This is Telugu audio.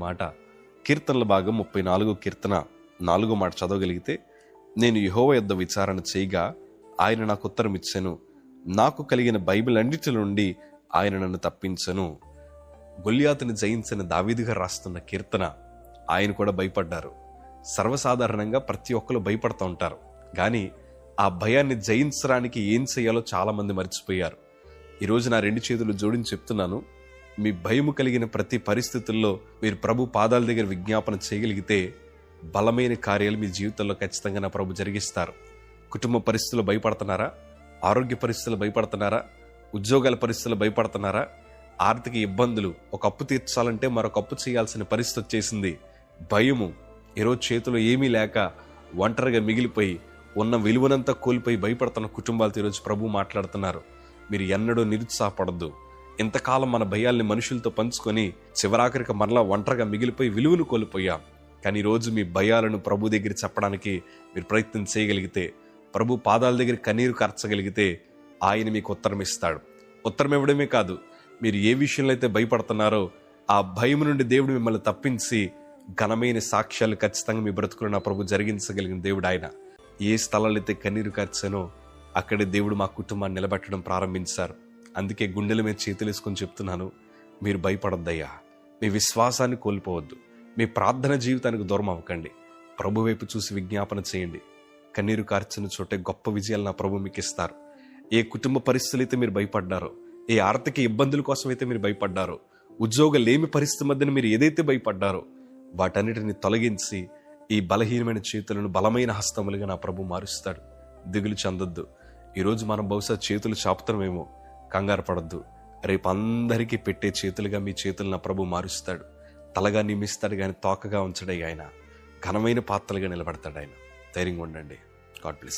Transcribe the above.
మాట కీర్తనల భాగం 34 కీర్తన 4 మాట చదవగలిగితే, నేను యెహోవా యొద్ద విచారణ చేయగా ఆయన నాకు ఉత్తరం ఇచ్చెను, నాకు కలిగిన బైబిల్ అన్నిటి నుండి ఆయన నన్ను తప్పించెను. గొల్యాతుని జయించిన దావీదు గారు రాస్తున్న కీర్తన. ఆయన కూడా భయపడ్డారు. సర్వసాధారణంగా ప్రతి ఒక్కరు భయపడుతూ ఉంటారు, కానీ ఆ భయాన్ని జయించడానికి ఏం చేయాలో చాలా మంది మర్చిపోయారు. ఈరోజు నా 2 చేతులు జోడించి చెప్తున్నాను, మీ భయము కలిగిన ప్రతి పరిస్థితుల్లో మీరు ప్రభు పాదాల దగ్గర విజ్ఞాపన చేయగలిగితే బలమైన కార్యాలు మీ జీవితంలో ఖచ్చితంగా నా ప్రభు జరిగిస్తారు. కుటుంబ పరిస్థితులు భయపడుతున్నారా? ఆరోగ్య పరిస్థితులు భయపడుతున్నారా? ఉద్యోగాల పరిస్థితులు భయపడుతున్నారా? ఆర్థిక ఇబ్బందులు, ఒక అప్పు తీర్చాలంటే మరొక అప్పు చేయాల్సిన పరిస్థితి వచ్చేసింది. భయము, ఈరోజు చేతిలో ఏమీ లేక ఒంటరిగా మిగిలిపోయి ఉన్న విలువనంతా కోల్పోయి భయపడుతున్న కుటుంబాలతో ఈరోజు ప్రభు మాట్లాడుతున్నారు. మీరు ఎన్నడూ నిరుత్సాహపడద్దు. ఇంతకాలం మన భయాల్ని మనుషులతో పంచుకొని చివరాఖరికి మరలా ఒంటరిగా మిగిలిపోయి విలువను కోల్పోయాం. కానీ ఈరోజు మీ భయాలను ప్రభు దగ్గర చెప్పడానికి మీరు ప్రయత్నం చేయగలిగితే, ప్రభు పాదాల దగ్గర కన్నీరు కార్చగలిగితే ఆయన మీకు ఉత్తరం ఇస్తాడు. ఉత్తరం ఇవ్వడమే కాదు, మీరు ఏ విషయంలో అయితే భయపడుతున్నారో ఆ భయం నుండి దేవుడు మిమ్మల్ని తప్పించి ఘనమైన సాక్ష్యాలు ఖచ్చితంగా మీ బ్రతుకులు నా ప్రభు జరిగించగలిగిన దేవుడు ఆయన. ఏ స్థలాలు అయితే కన్నీరు కార్చానో అక్కడే దేవుడు మా కుటుంబాన్ని నిలబెట్టడం ప్రారంభించారు. అందుకే గుండెల మీద చేతులేసుకొని చెప్తున్నాను, మీరు భయపడొద్దయ్యా. మీ విశ్వాసాన్ని కోల్పోవద్దు. మీ ప్రార్థన జీవితానికి దూరం అవ్వకండి. ప్రభు వైపు చూసి విజ్ఞాపన చేయండి. కన్నీరు కార్చిన చోటే గొప్ప విజయాలు నా ప్రభు మీకు ఇస్తారు. ఏ కుటుంబ పరిస్థితులు అయితే మీరు భయపడ్డారో, ఏ ఆర్థిక ఇబ్బందుల కోసం అయితే మీరు భయపడ్డారో, ఉద్యోగ లేమి పరిస్థితి మధ్యన మీరు ఏదైతే భయపడ్డారో వాటన్నిటిని తొలగించి ఈ బలహీనమైన చేతులను బలమైన హస్తములుగా నా ప్రభు మారుస్తాడు. దిగులు చెందొద్దు. ఈరోజు మనం బహుశా చేతులు చాపుతామేమో, కంగారు పడద్దు. రేపు అందరికీ పెట్టే చేతులుగా మీ చేతులు నా ప్రభు మారుస్తాడు. తలగా నియమిస్తాడు కానీ తోకగా ఉంచడే ఆయన. ఘనమైన పాత్రలుగా నిలబడతాడు ఆయన. ధైర్యంగా ఉండండి. God bless.